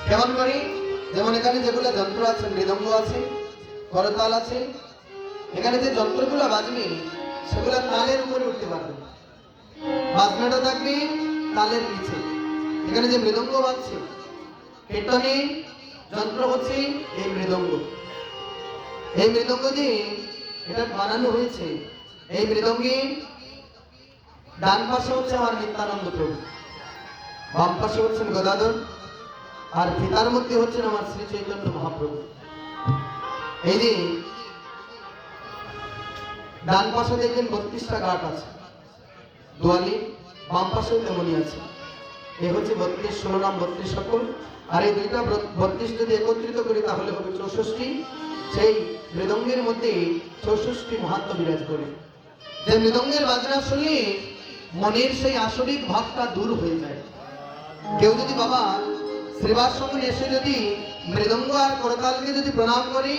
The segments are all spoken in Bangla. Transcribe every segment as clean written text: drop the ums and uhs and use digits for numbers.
কেমন করি? যেমন এখানে যেগুলো যন্ত্র আছে, মৃদঙ্গ আছে, করতাল আছে, এখানে যে যন্ত্রগুলো বাজবে সেগুলো তালের উপরে উঠতে পারবে, বাজনাটা থাকবে তালের নিচে। এখানে যে মৃদঙ্গ বাজছে, কীর্তনে যন্ত্র হচ্ছে এই মৃদঙ্গ। এই মৃদঙ্গ দিয়ে এটা বানানো হয়েছে। এই মৃদঙ্গে ডান পাশে হচ্ছে আমার নিত্যানন্দ প্রভু, বাম পাশে হচ্ছেন গদাধর, আর ফিতার মধ্যে হচ্ছেন আমার শ্রী চৈতন্য মহাপ্রভু। এই যে ডান পাশে দেখবেন 32টা গাঁট আছে দোয়ালি, বাম পাশেও তেমনই আছে। এই হচ্ছে 32, 16 নাম 32 সকল। আর এই দুইটা 32 যদি একত্রিত করি তাহলে হবে 64। সেই মৃদঙ্গের মধ্যে 64 মহাত্ম বিরাজ করে। যে মৃদঙ্গের বাজনা শুনলে মনের সেই আসরিক ভাবটা দূর হয়ে যায়। কেউ যদি বাবা শ্রীবাস সঙ্গে এসে যদি মৃদঙ্গ আর করতালকে যদি প্রণাম করি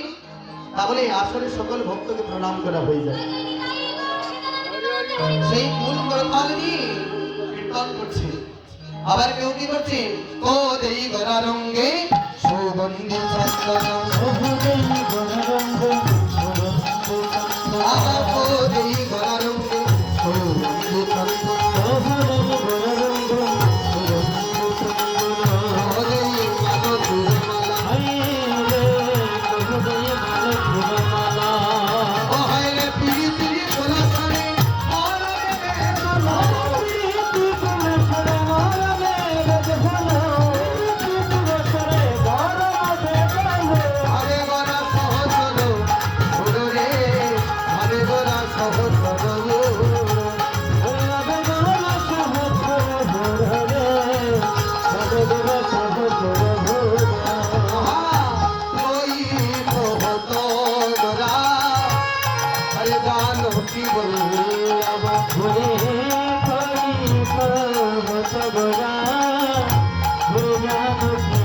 তাহলে আসলে সকল ভক্তকে প্রণাম করা হয়ে যায়। সেই মূল করতাল নিয়ে কীর্তন করছে। আবার কেউ কি করছে? ও দেই গরা রঙ্গে সুগন্ধি চন্দন, আবার ও দেই গরা রঙ্গে সুগন্ধি চন্দন, Bora,